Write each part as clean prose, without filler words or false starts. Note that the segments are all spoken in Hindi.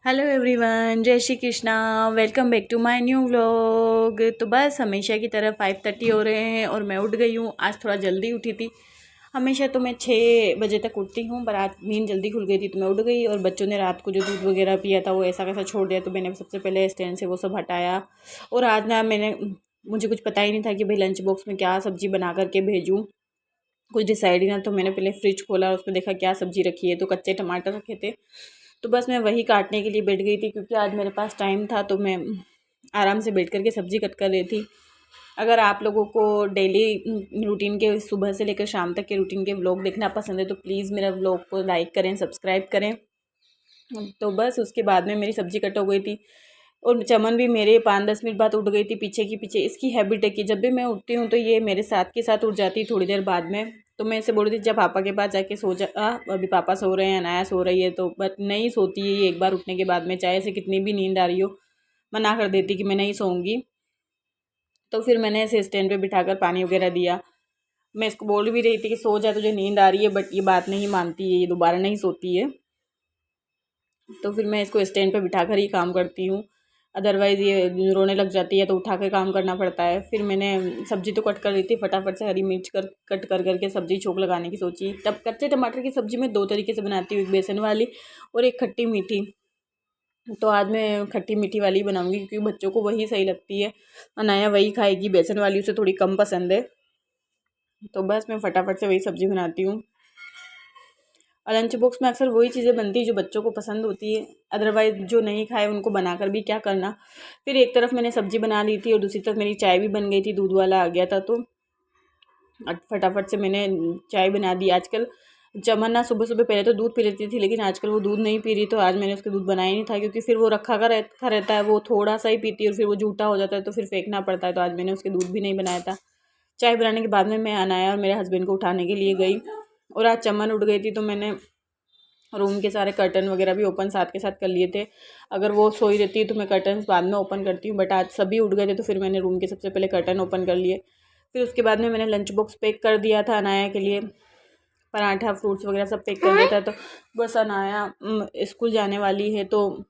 Hello everyone, Jai Shri Krishna. Welcome back to my new vlog. तो बस हमेशा की तरह 5:30 हो रहे हैं और मैं उठ गई हूँ। आज थोड़ा जल्दी उठी थी। हमेशा तो मैं 6 बजे तक उठती हूँ, पर आज नींद जल्दी खुल गई थी तो मैं उठ गई। और बच्चों ने रात को जो दूध वगैरह पिया था वो ऐसा कैसा छोड़ दिया, तो मैंने सबसे पहले स्टैंड से वो सब हटाया। और आज ना मुझे कुछ पता ही नहीं था कि भाई लंच बॉक्स में क्या सब्ज़ी बना करके भेजूँ। कुछ डिसाइड ही ना, तो मैंने पहले फ्रिज खोला और उसमें देखा क्या सब्ज़ी रखी है, तो कच्चे टमाटर रखे थे। तो बस मैं वही काटने के लिए बैठ गई थी, क्योंकि आज मेरे पास टाइम था तो मैं आराम से बैठ करके सब्ज़ी कट कर रही थी। अगर आप लोगों को डेली रूटीन के सुबह से लेकर शाम तक के रूटीन के व्लॉग देखना पसंद है तो प्लीज़ मेरा व्लॉग को लाइक करें, सब्सक्राइब करें। तो बस उसके बाद में मेरी सब्ज़ी कट हो गई थी। और चमन भी मेरे 5-10 मिनट बाद उठ गई थी पीछे की पीछे। इसकी हैबिट है कि जब भी मैं उठती हूँ तो ये मेरे साथ के साथ उठ जाती है थोड़ी देर बाद में। तो मैं इसे बोल रही थी जब पापा के पास जाके सो जा, अभी पापा सो रहे हैं, अनाया सो रही है, तो बट नहीं सोती है ये एक बार उठने के बाद में, चाहे इसे कितनी भी नींद आ रही हो। मना कर देती कि मैं नहीं सोऊंगी। तो फिर मैंने इसे स्टैंड पे बिठाकर पानी वगैरह दिया। मैं इसको बोल भी रही थी कि सो जा, तुझे नींद आ रही है, बट ये बात नहीं मानती है, ये दोबारा नहीं सोती है। तो फिर मैं इसको स्टैंड पे बिठा कर ही काम करती हूँ। अदरवाइज़ ये रोने लग जाती है तो उठा के काम करना पड़ता है। फिर मैंने सब्ज़ी तो कट कर दी थी, फटाफट से हरी मिर्च कट कर करके सब्ज़ी छोंक लगाने की सोची। तब कच्चे टमाटर की सब्ज़ी मैं 2 तरीके से बनाती हूँ, एक बेसन वाली और एक खट्टी मीठी। तो आज मैं खट्टी मीठी वाली बनाऊँगी, क्योंकि बच्चों को वही सही लगती है। अनाया वही खाएगी, बेसन वाली उसे थोड़ी कम पसंद है। तो बस मैं फटाफट से वही सब्ज़ी बनाती हूँ। और लंच बॉक्स में अक्सर वही चीज़ें बनती हैं जो बच्चों को पसंद होती है। अदरवाइज़ जो नहीं खाए उनको बनाकर भी क्या करना। फिर एक तरफ मैंने सब्ज़ी बना ली थी और दूसरी तरफ मेरी चाय भी बन गई थी, दूध वाला आ गया था तो फटाफट से मैंने चाय बना दी। आजकल चमन ना सुबह सुबह पहले तो दूध पी लेती थी, लेकिन आजकल वो दूध नहीं पी रही, तो आज मैंने उसके दूध बनाया नहीं था, क्योंकि फिर वो रखा रहता है, वो थोड़ा सा ही पीती है और फिर वो जूठा हो जाता है तो फिर फेंकना पड़ता है। तो आज मैंने उसके दूध भी नहीं बनाया था। चाय बनाने के बाद में मैं अनाया और मेरे हस्बैंड को उठाने के लिए गई। और आज चमन उठ गई थी तो मैंने रूम के सारे कर्टन वगैरह भी ओपन साथ के साथ कर लिए थे। अगर वो सोई रहती है तो मैं कर्टन बाद में ओपन करती हूँ, बट आज सभी उठ गए थे तो फिर मैंने रूम के सबसे पहले कर्टन ओपन कर लिए। फिर उसके बाद में मैंने लंच बॉक्स पैक कर दिया था अनाया के लिए, पराठा फ्रूट्स वगैरह सब पैक कर दिया था। तो बस अनाया स्कूल जाने वाली है, तो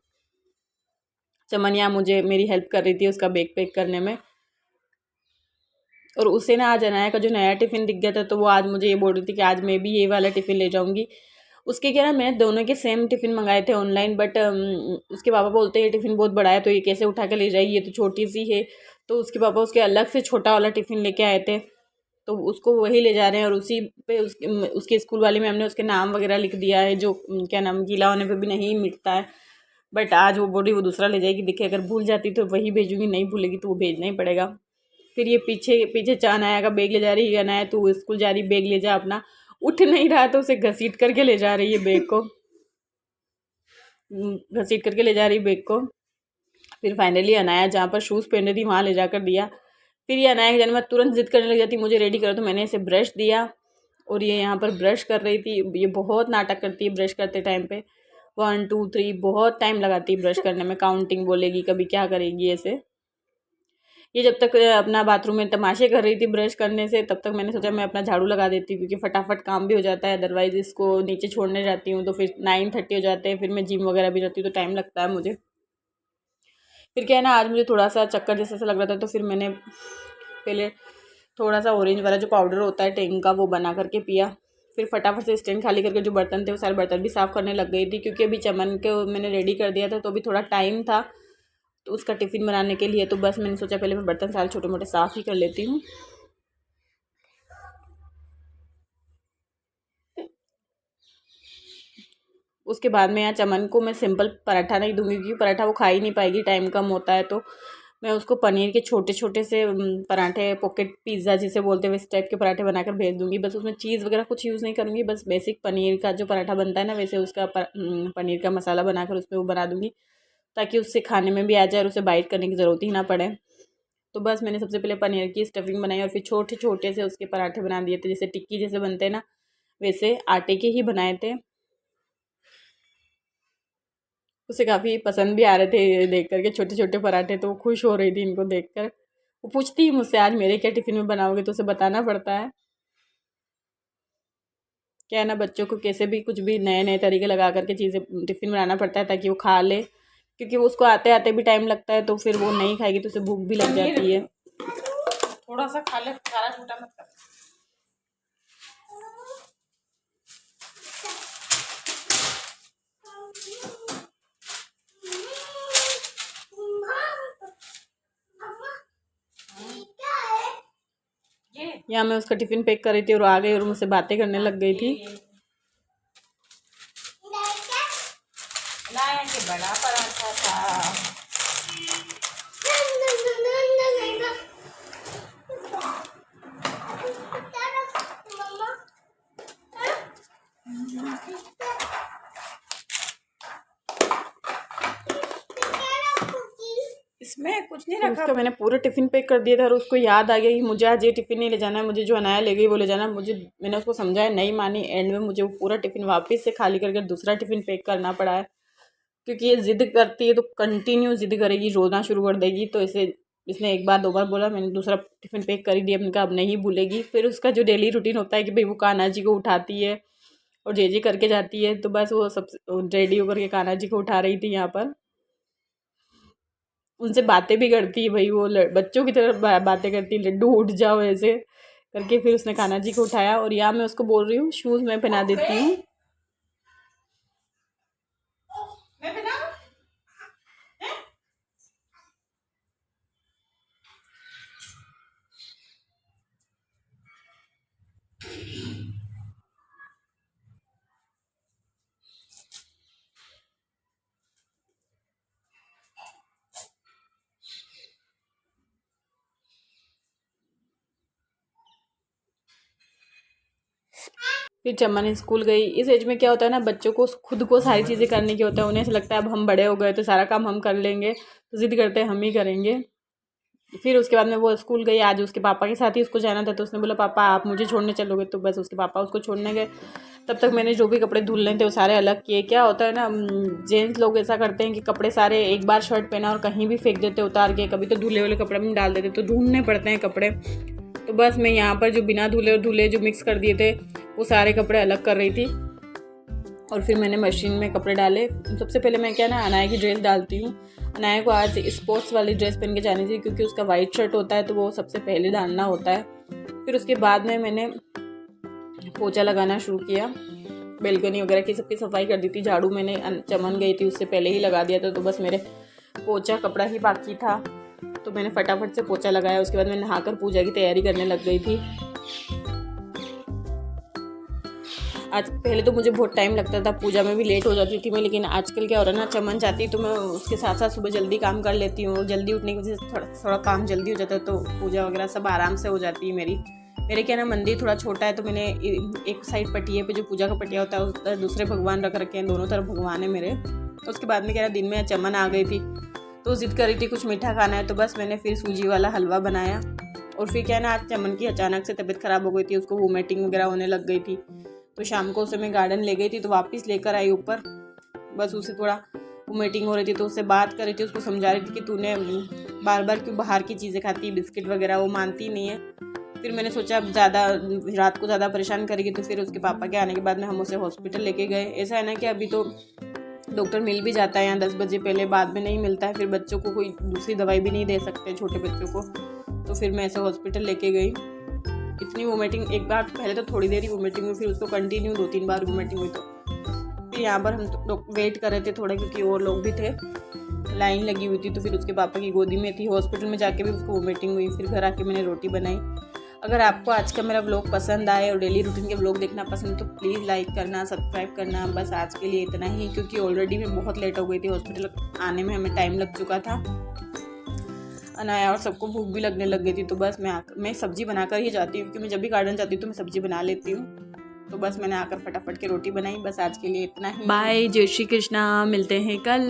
चमनिया मुझे मेरी हेल्प कर रही थी उसका बैग पैक करने में। और उसे ना आज अनाया का जो नया टिफ़िन दिख गया था, तो वो आज मुझे ये बोल रही थी कि आज मैं भी ये वाला टिफ़िन ले जाऊँगी। उसके क्या ना, मैंने दोनों के सेम टिफ़िन मंगाए थे ऑनलाइन, बट उसके पापा बोलते हैं ये टिफ़िन बहुत बड़ा है तो ये कैसे उठा के ले जाएगी, ये तो छोटी सी है। तो उसके पापा उसके अलग से छोटा वाला टिफ़िन लेके आए थे, तो उसको वही ले जा रहे हैं। और उसी पे उसके स्कूल वाली मैम ने उसके नाम वगैरह लिख दिया है, जो क्या नाम गीला होने पर भी नहीं मिटता है। बट आज वो बोली वो दूसरा ले जाएगी। देखिए अगर भूल जाती तो वही भेजूँगी, नहीं भूलेगी तो वो भेजना ही पड़ेगा। फिर ये पीछे पीछे अनाया का बैग ले जा रही है। अनाया तू स्कूल जा रही, बैग ले जा अपना। उठ नहीं रहा तो उसे घसीट करके ले जा रही है बैग को, घसीट करके ले जा रही बैग को। फिर फाइनली अनाया जहाँ पर शूज़ पहन रही थी वहाँ ले जाकर दिया। फिर ये अनाया के जाने बाद तुरंत जिद करने लग जाती मुझे रेडी करो, तो मैंने इसे ब्रश दिया और ये यहाँ पर ब्रश कर रही थी। ये बहुत नाटक करती है ब्रश करते टाइम पे, 1 2 3 बहुत टाइम लगाती है ब्रश करने में, काउंटिंग बोलेगी, कभी क्या करेगी ऐसे। ये जब तक अपना बाथरूम में तमाशे कर रही थी ब्रश करने से, तब तक मैंने सोचा मैं अपना झाड़ू लगा देती हूँ, क्योंकि फटाफट काम भी हो जाता है। अदरवाइज़ इसको नीचे छोड़ने जाती हूँ तो फिर 9:30 हो जाते हैं, फिर मैं जिम वगैरह भी जाती हूँ तो टाइम लगता है मुझे। फिर क्या है ना, आज मुझे थोड़ा सा चक्कर जैसा सा लग रहा था, तो फिर मैंने पहले थोड़ा सा ऑरेंज वाला जो पाउडर होता है टेंग का वो बना करके पिया। फिर फटाफट से स्टैंड खाली करके जो बर्तन थे वो सारे बर्तन भी साफ़ करने लग गई थी, क्योंकि अभी चमन को मैंने रेडी कर दिया था तो अभी थोड़ा टाइम था तो उसका टिफ़िन बनाने के लिए। तो बस मैंने सोचा पहले मैं बर्तन सारे छोटे मोटे साफ़ ही कर लेती हूँ। उसके बाद में यहाँ चमन को मैं सिंपल पराठा नहीं दूंगी, क्योंकि पराठा वो खा ही नहीं पाएगी, टाइम कम होता है। तो मैं उसको पनीर के छोटे छोटे से पराठे, पॉकेट पिज़्ज़ा जिसे बोलते हैं, इस टाइप के पराठे बनाकर भेज दूंगी। बस उसमें चीज़ वगैरह कुछ यूज़ नहीं करूँगी, बस बेसिक पनीर का जो पराठा बनता है ना, वैसे उसका पनीर का मसाला बनाकर उसमें वो बना दूँगी, ताकि उससे खाने में भी आ जाए और उसे बाइट करने की ज़रूरत ही ना पड़े। तो बस मैंने सबसे पहले पनीर की स्टफिंग बनाई और फिर छोटे छोटे से उसके पराठे बना दिए थे, जैसे टिक्की जैसे बनते हैं ना, वैसे आटे के ही बनाए थे। उसे काफ़ी पसंद भी आ रहे थे देख करके छोटे छोटे पराठे, तो वो खुश हो रही थी इनको देखकर। वो पूछती है मुझसे आज मेरे क्या टिफ़िन में बनाओगे, तो उसे बताना पड़ता है। क्या है ना, बच्चों को कैसे भी कुछ भी नए नए तरीके लगा करके चीज़ें टिफ़िन बनाना पड़ता है ताकि वो खा ले। क्योंकि वो उसको आते आते भी टाइम लगता है, तो फिर वो नहीं खाएगी तो उसे भूख भी लग जाती है। थोड़ा सा खा ले, सारा छोटा मत कर। यहाँ मैं उसका टिफिन पैक कर रही थी और आ गई और मुझसे बातें करने लग गई थी। लाया कि बड़ा पराठा था। इसमें कुछ नहीं रखा। उसका मैंने पूरा टिफ़िन पैक कर दिया था और उसको याद आ गया कि मुझे आज ये टिफ़िन नहीं ले जाना है, मुझे जो अनाया ले गई वो ले जाना है। मैंने उसको समझाया, नहीं मानी। एंड में मुझे वो पूरा टिफ़िन वापस से खाली करके दूसरा टिफ़िन पैक करना पड़ा है, क्योंकि ये ज़िद करती है तो कंटिन्यू ज़िद करेगी, रोना शुरू कर देगी। तो इसने एक बार 2 बार बोला, मैंने दूसरा टिफ़िन पैक कर ही दिया। मैंने कहा अब नहीं भूलेगी। फिर उसका जो डेली रूटीन होता है कि भाई वो कान्हा जी को उठाती है और जे करके जाती है, तो बस वो सब रेडी होकर के कान्हा जी को उठा रही थी यहाँ पर। उनसे बातें भी करती है भाई, वो बच्चों की तरह बातें करती है, लड्डू उठ जाओ ऐसे करके। फिर उसने कान्हा जी को उठाया और यहाँ मैं उसको बोल रही हूँ शूज़ मैं पहना देती हूँ। मैं पहनाऊं? फिर चमन स्कूल गई। इस एज में क्या होता है ना, बच्चों को खुद को सारी चीज़ें करने की होता है। उन्हें ऐसा लगता है अब हम बड़े हो गए तो सारा काम हम कर लेंगे, तो ज़िद करते हैं हम ही करेंगे। फिर उसके बाद में वो स्कूल गई। आज उसके पापा के साथ ही उसको जाना था, तो उसने बोला पापा आप मुझे छोड़ने चलोगे, तो बस उसके पापा उसको छोड़ने गए। तब तक मैंने जो भी कपड़े धुलने थे वो सारे अलग किए। क्या होता है ना, जेंट्स लोग ऐसा करते हैं कि कपड़े सारे एक बार शर्ट पहना और कहीं भी फेंक देते उतार के, कभी तो धुले वाले कपड़े में डाल देते, तो ढूंढने पड़ते हैं कपड़े। तो बस मैं यहाँ पर जो बिना धुले और धुले जो मिक्स कर दिए थे वो सारे कपड़े अलग कर रही थी। और फिर मैंने मशीन में कपड़े डाले। सबसे पहले मैं क्या ना अनाया की ड्रेस डालती हूँ। अनाया को आज स्पोर्ट्स वाली ड्रेस पहन के जानी थी, क्योंकि उसका वाइट शर्ट होता है तो वो सबसे पहले डालना होता है। फिर उसके बाद में मैंने पोछा लगाना शुरू किया। बेलकनी वगैरह की सबकी सफाई कर दी थी। झाड़ू मैंने चमन गई थी उससे पहले ही लगा दिया था, तो बस मेरे पोछा कपड़ा ही बाकी था, तो मैंने फटाफट से पोछा लगाया। उसके बाद मैं नहाकर पूजा की तैयारी करने लग गई थी। आज पहले तो मुझे बहुत टाइम लगता था, पूजा में भी लेट हो जाती थी मैं, लेकिन आजकल क्या हो रहा है ना, चमन चाहती तो मैं उसके साथ साथ सुबह जल्दी काम कर लेती हूँ। जल्दी उठने की वजह से थोड़ा काम जल्दी हो जाता है, तो पूजा वगैरह सब आराम से हो जाती है मेरे क्या ना मंदिर थोड़ा छोटा है, तो मैंने एक साइड पटिए पे जो पूजा का पटिया होता है उस दूसरे भगवान रख रखे हैं, दोनों तरफ भगवान है मेरे। तो उसके बाद में क्या दिन में चमन आ गई थी तो जिद कर रही थी कुछ मीठा खाना है, तो बस मैंने फिर सूजी वाला हलवा बनाया। और फिर क्या ना आज चमन की अचानक से तबीयत ख़राब हो गई थी, उसको वोमिटिंग वगैरह होने लग गई थी, तो शाम को उसे मैं गार्डन ले गई थी, तो वापस लेकर आई ऊपर। बस उसे थोड़ा वोमिटिंग हो रही थी तो उससे बात कर रही थी, उसको समझा रही थी कि तूने बार बार क्यों बाहर की चीज़ें खाती है, बिस्किट वगैरह, वो मानती नहीं है। फिर मैंने सोचा अब रात को ज़्यादा परेशान करेगी, तो फिर उसके पापा के आने के बाद में हम उसे हॉस्पिटल लेके गए। ऐसा है ना कि अभी तो डॉक्टर मिल भी जाता है यहाँ 10 बजे पहले, बाद में नहीं मिलता है। फिर बच्चों को कोई दूसरी दवाई भी नहीं दे सकते छोटे बच्चों को, तो फिर मैं ऐसे हॉस्पिटल लेके गई। इतनी वोमिटिंग, एक बार पहले तो थोड़ी देर ही वोमिटिंग हुई, फिर उसको कंटिन्यू 2-3 बार वोमिटिंग हुई। तो फिर यहाँ पर हम तो वेट कर रहे थे थोड़ा, क्योंकि और लोग भी थे, लाइन लगी हुई थी। तो फिर उसके पापा की गोदी में थी, हॉस्पिटल में जाके भी उसको वोमिटिंग हुई। फिर घर आके मैंने रोटी बनाई। अगर आपको आज का मेरा व्लॉग पसंद आए और डेली रूटीन के व्लॉग देखना पसंद, तो प्लीज़ लाइक करना, सब्सक्राइब करना। बस आज के लिए इतना ही, क्योंकि ऑलरेडी मैं बहुत लेट हो गई थी, हॉस्पिटल आने में हमें टाइम लग चुका था। अनाया और सबको भूख भी लगने लग गई थी, तो बस मैं सब्ज़ी बनाकर ही जाती हूँ, क्योंकि मैं जब भी गार्डन जाती हूँ तो मैं सब्ज़ी बना लेती हूँ। तो बस मैंने आकर फटाफट के रोटी बनाई। बस आज के लिए इतना ही। बाय, जय श्री कृष्णा, मिलते हैं कल।